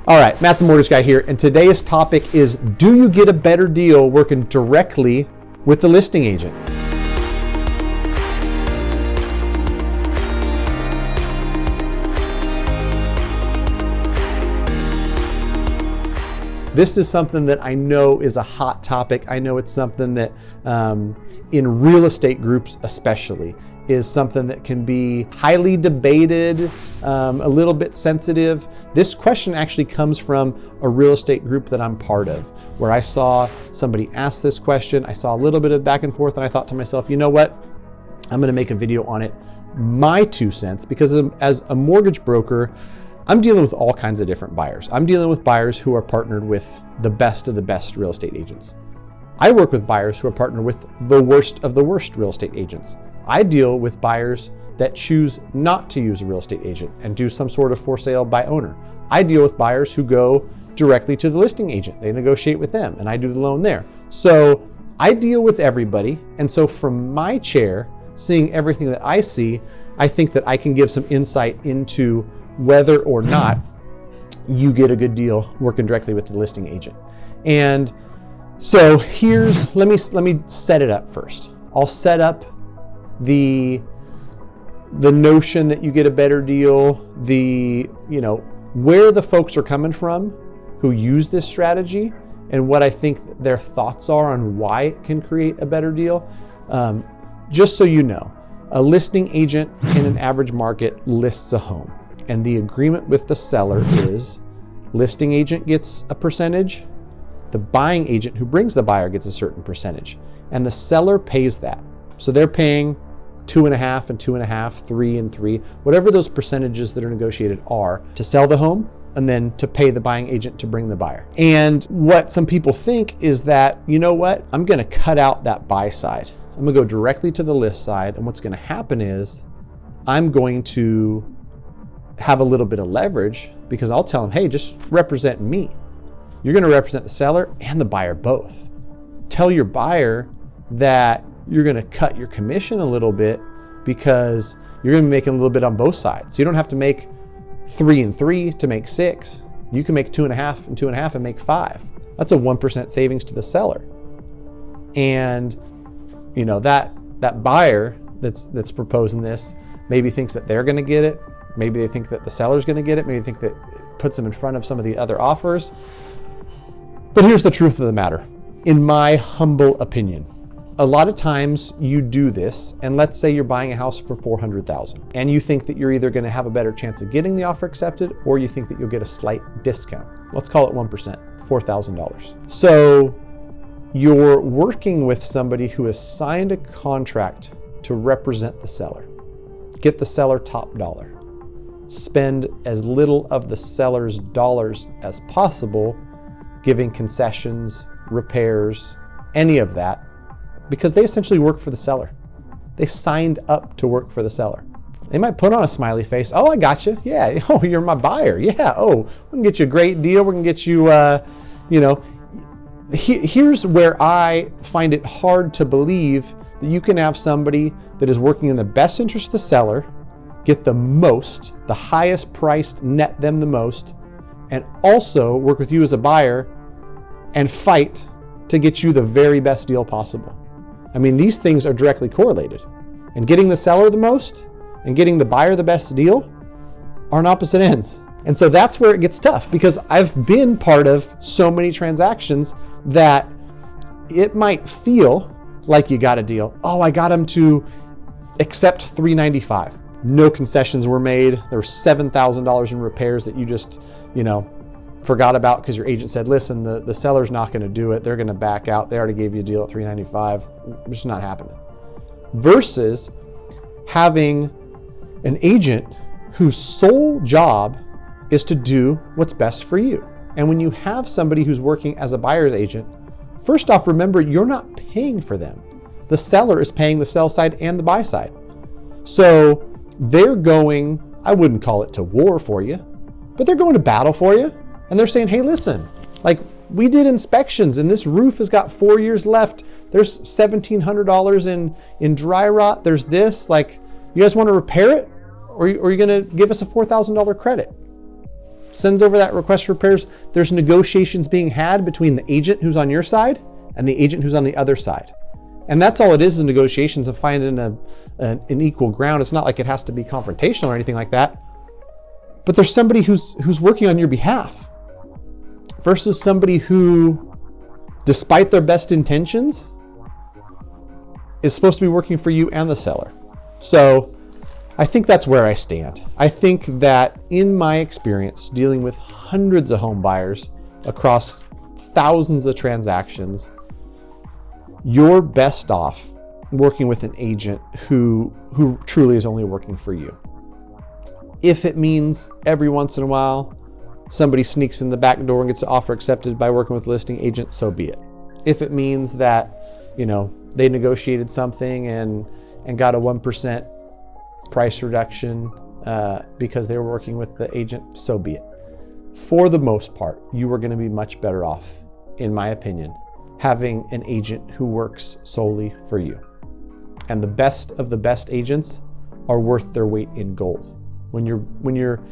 All right, Matt the Mortgage Guy here, and today's topic is, do you get a better deal working directly with the listing agent? This is something that I know is a hot topic. I know it's something that in real estate groups especially is something that can be highly debated, a little bit sensitive. This question actually comes from a real estate group that I'm part of, where I saw somebody ask this question. I saw a little bit of back and forth, and I thought to myself, you know what? I'm gonna make a video on it, my 2 cents, because as a mortgage broker, I'm dealing with all kinds of different buyers. I'm dealing with buyers who are partnered with the best of the best real estate agents. I work with buyers who are partnered with the worst of the worst real estate agents. I deal with buyers that choose not to use a real estate agent and do some sort of for sale by owner. I deal with buyers who go directly to the listing agent. They negotiate with them and I do the loan there. So I deal with everybody. And so from my chair, seeing everything that I see, I think that I can give some insight into whether or not you get a good deal working directly with the listing agent. And so let me set it up first. I'll set up the notion that you get a better deal, where the folks are coming from who use this strategy and what I think their thoughts are on why it can create a better deal. Just so you know, a listing agent in an average market lists a home, and the agreement with the seller is listing agent gets a percentage, the buying agent who brings the buyer gets a certain percentage, and the seller pays that. So they're paying 2.5 and 2.5, 3 and 3, whatever those percentages that are negotiated are to sell the home, and then to pay the buying agent to bring the buyer. And what some people think is that, you know what, I'm gonna cut out that buy side. I'm gonna go directly to the list side, and what's gonna happen is I'm going to have a little bit of leverage because I'll tell them, hey, just represent me. You're gonna represent the seller and the buyer both. Tell your buyer that you're gonna cut your commission a little bit because you're gonna be making a little bit on both sides. So you don't have to make 3 and 3 to make 6. You can make 2.5 and 2.5 and make 5. That's a 1% savings to the seller. And that buyer that's proposing this maybe thinks that they're gonna get it. Maybe they think that the seller's gonna get it. Maybe they think that it puts them in front of some of the other offers. But here's the truth of the matter. In my humble opinion, a lot of times you do this, and let's say you're buying a house for $400,000, and you think that you're either gonna have a better chance of getting the offer accepted, or you think that you'll get a slight discount. Let's call it 1%, $4,000. So you're working with somebody who has signed a contract to represent the seller. Get the seller top dollar. Spend as little of the seller's dollars as possible, giving concessions, repairs, any of that, because they essentially work for the seller. They signed up to work for the seller. They might put on a smiley face. Oh, I got you. Yeah. Oh, you're my buyer. Yeah. Oh, we can get you a great deal. We can get you, here's where I find it hard to believe that you can have somebody that is working in the best interest of the seller, get the most, the highest priced, net them the most, and also work with you as a buyer and fight to get you the very best deal possible. I mean, these things are directly correlated. And getting the seller the most and getting the buyer the best deal are on opposite ends. And so that's where it gets tough, because I've been part of so many transactions that it might feel like you got a deal. Oh, I got them to accept $395. No concessions were made. There was $7,000 in repairs that you just, forgot about because your agent said, listen, the seller's not going to do it. They're going to back out. They already gave you a deal at $395. It's just not happening. Versus having an agent whose sole job is to do what's best for you. And when you have somebody who's working as a buyer's agent, first off, remember, you're not paying for them. The seller is paying the sell side and the buy side. So they're going, I wouldn't call it to war for you, but they're going to battle for you. And they're saying, hey, listen, we did inspections and this roof has got 4 years left. There's $1,700 in dry rot. There's this, you guys want to repair it? Or are you going to give us a $4,000 credit? sends over that request for repairs, there's negotiations being had between the agent who's on your side and the agent who's on the other side. And that's all it is negotiations of finding an equal ground. It's not like it has to be confrontational or anything like that. But there's somebody who's working on your behalf versus somebody who, despite their best intentions, is supposed to be working for you and the seller. So I think that's where I stand. I think that in my experience dealing with hundreds of home buyers across thousands of transactions, you're best off working with an agent who truly is only working for you. If it means every once in a while somebody sneaks in the back door and gets an offer accepted by working with a listing agent, so be it. If it means that, they negotiated something and got a 1% price reduction because they were working with the agent, so be it. For the most part, you are going to be much better off, in my opinion, having an agent who works solely for you. And the best of the best agents are worth their weight in gold. When you're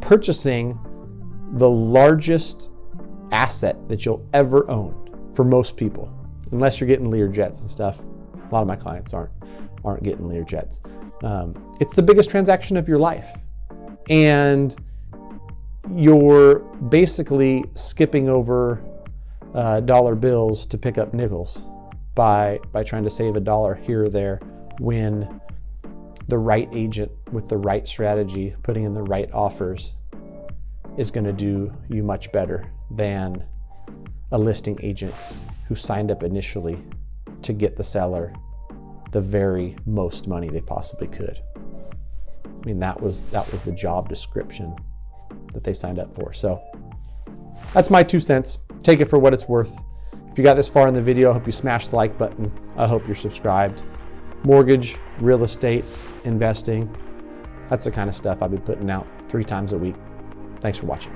purchasing the largest asset that you'll ever own, for most people, unless you're getting Lear jets and stuff. A lot of my clients aren't getting Lear jets. It's the biggest transaction of your life. And you're basically skipping over dollar bills to pick up nickels by trying to save a dollar here or there, when the right agent with the right strategy, putting in the right offers, is going to do you much better than a listing agent who signed up initially to get the seller the very most money they possibly could. I mean, that was the job description that they signed up for. So that's my 2 cents. Take it for what it's worth. If you got this far in the video, I hope you smash the like button. I hope you're subscribed. Mortgage, real estate, investing, that's the kind of stuff I'll be putting out 3 times a week. Thanks for watching.